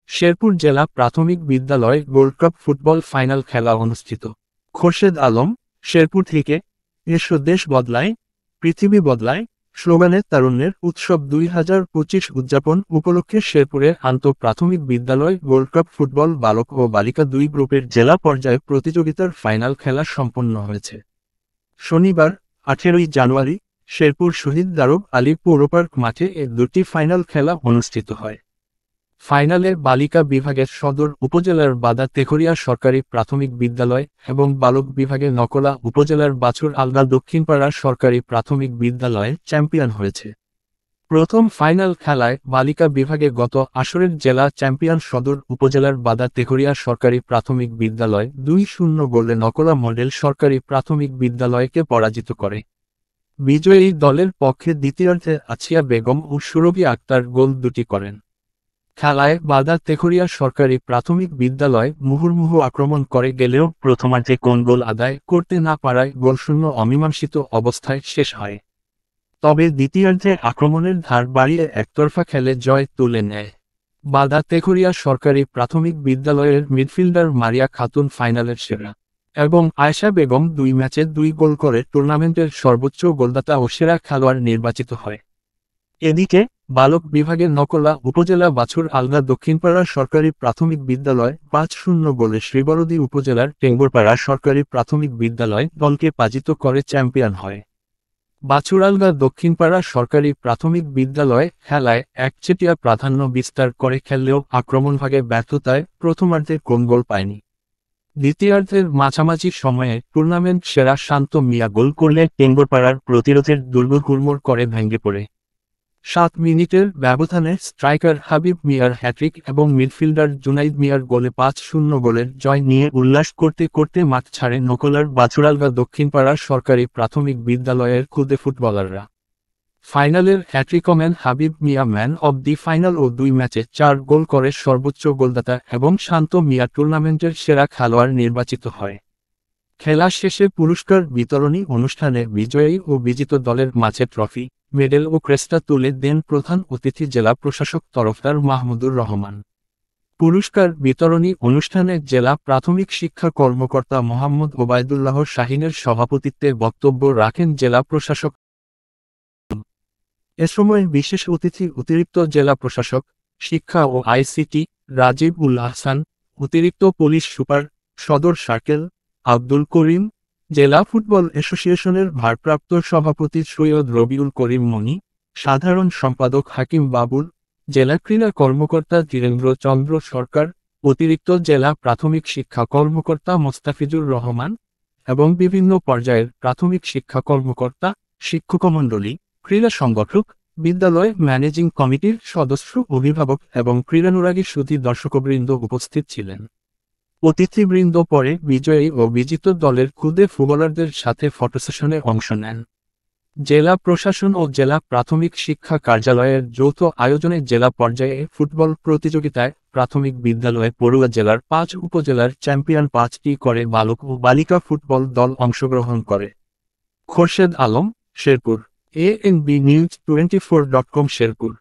শেরপুর জেলা প্রাথমিক বিদ্যালয় গোল্ড কাপ ফুটবল ফাইনাল খেলা অনুষ্ঠিত। খোরশেদ আলম, শেরপুর থেকে। এসো দেশ বদলায়, পৃথিবী বদলায় স্লোগানে তারুণ্যের উৎসব 2025 উদযাপন উপলক্ষে শেরপুরের প্রাথমিক বিদ্যালয় গোল্ড কাপ ফুটবল বালক ও বালিকা দুই গ্রুপের জেলা পর্যায়ে প্রতিযোগিতার ফাইনাল খেলা সম্পন্ন হয়েছে। শনিবার 18 জানুয়ারি শেরপুর শহীদ দারুব আলী পৌরপার্ক মাঠে দুটি ফাইনাল খেলা অনুষ্ঠিত হয়। ফাইনালে বালিকা বিভাগের সদর উপজেলার বাদা তেখরিয়া সরকারি প্রাথমিক বিদ্যালয় এবং বালক বিভাগে নকলা উপজেলার বাছুর আলগা দক্ষিণপাড়া সরকারি প্রাথমিক বিদ্যালয় চ্যাম্পিয়ন হয়েছে। প্রথম ফাইনাল খেলায় বালিকা বিভাগে গত আসরের জেলা চ্যাম্পিয়ন সদর উপজেলার বাদা তেখরিয়া সরকারি প্রাথমিক বিদ্যালয় 2-0 গোলে নকলা মডেল সরকারি প্রাথমিক বিদ্যালয়কে পরাজিত করে। বিজয়ী দলের পক্ষে দ্বিতীয়ার্ধে আছিয়া বেগম ও সুরভি আক্তার গোল দুটি করেন। খেলায় বাদা তেখরিয়া সরকারি প্রাথমিক বিদ্যালয় মুহুর্মুহু আক্রমণ করে গেলেও প্রথমার্ধে কোন গোল আদায় করতে না পারায় গোলশূন্য অমীমাংসিত অবস্থায় শেষ হয়। তবে দ্বিতীয়ার্ধে আক্রমণের ধার বাড়িয়ে একতরফা খেলে জয় তুলে নেয় বাদা তেখরিয়া সরকারি প্রাথমিক বিদ্যালয়ের মিডফিল্ডার মারিয়া খাতুন ফাইনালের সেরা এবং আয়েশা বেগম 2 ম্যাচে 2 গোল করে টুর্নামেন্টের সর্বোচ্চ গোলদাতা ও সেরা খেলোয়াড় নির্বাচিত হয়। এদিকে বালক বিভাগের নকলা উপজেলা বাছুর আলগা দক্ষিণপাড়া সরকারি প্রাথমিক বিদ্যালয় 5-0 গোলে শ্রীবরদী উপজেলার টেঙ্গুরপাড়া সরকারি প্রাথমিক বিদ্যালয় দলকে পরাজিত করে চ্যাম্পিয়ন হয়। বাছুর আলগা দক্ষিণপাড়া সরকারি প্রাথমিক বিদ্যালয় খেলায় একচেটিয়া প্রাধান্য বিস্তার করে খেললেও আক্রমণভাগে ব্যর্থতায় প্রথমার্ধে কোন গোল পায়নি। দ্বিতীয়ার্ধের মাঝামাঝি সময়ে টুর্নামেন্ট সেরা শান্ত মিয়া গোল করলে টেঙ্গুরপাড়ার প্রতিরোধের দুর্গ হুড়মুড় করে ভেঙে পড়ে। 7 মিনিটের ব্যবধানে স্ট্রাইকার হাবিব মিয়ার হ্যাট্রিক এবং মিডফিল্ডার জুনাইদ মিয়ার গোলে 5-0 গোলের জয় নিয়ে উল্লাস করতে করতে মাঠ ছাড়ে নকলার বাছুরালগা দক্ষিণপাড়া সরকারি প্রাথমিক বিদ্যালয়ের খুদে ফুটবলাররা। ফাইনালের হ্যাট্রিকম্যান হাবিব মিয়া ম্যান অব দি ফাইনাল ও 2 ম্যাচে 4 গোল করে সর্বোচ্চ গোলদাতা এবং শান্ত মিয়া টুর্নামেন্টের সেরা খেলোয়াড় নির্বাচিত হয়। খেলা শেষে পুরস্কার বিতরণী অনুষ্ঠানে বিজয়ী ও বিজিত দলের মাঝে ট্রফি, মেডেল ও ক্রেস্টা তুলে দেন প্রধান অতিথি জেলা প্রশাসক তরফদার মাহমুদুর রহমান। পুরস্কার বিতরণী অনুষ্ঠানে জেলা প্রাথমিক শিক্ষা কর্মকর্তা মোহাম্মদ ওবায়দুল্লাহ শাহিনের সভাপতিত্বে বক্তব্য রাখেন জেলা প্রশাসক। এ সময় বিশেষ অতিথি অতিরিক্ত জেলা প্রশাসক, শিক্ষা ও আইসিটি রাজীব উল আহসান, অতিরিক্ত পুলিশ সুপার, সদর সার্কেল আব্দুল করিম, জেলা ফুটবল অ্যাসোসিয়েশনের ভারপ্রাপ্ত সভাপতি সৈয়দ রবিউল করিম মনি, সাধারণ সম্পাদক হাকিম বাবুল, জেলা ক্রীড়া কর্মকর্তা ধীরেন্দ্র চন্দ্র সরকার, অতিরিক্ত জেলা প্রাথমিক শিক্ষা কর্মকর্তা মোস্তাফিজুর রহমান এবং বিভিন্ন পর্যায়ের প্রাথমিক শিক্ষা কর্মকর্তা, শিক্ষকমণ্ডলী, ক্রীড়া সংগঠক, বিদ্যালয় ম্যানেজিং কমিটির সদস্য, অভিভাবক এবং ক্রীড়ানুরাগী সুধী দর্শকবৃন্দ উপস্থিত ছিলেন। অতিথিবৃন্দ পরে বিজয়ী ও বিজিত দলের খুদে ফুটবলারদের সাথে ফটো সেশনে অংশ নেন। জেলা প্রশাসন ও জেলা প্রাথমিক শিক্ষা কার্যালয়ের যৌথ আয়োজনে জেলা পর্যায়ে ফুটবল প্রতিযোগিতায় প্রাথমিক বিদ্যালয়ে পড়ুয়া জেলার 5 উপজেলার চ্যাম্পিয়ন 5টি করে বালক ও বালিকা ফুটবল দল অংশগ্রহণ করে। Khorshed Alam, Sherpur. ANB News 24.com Sherpur.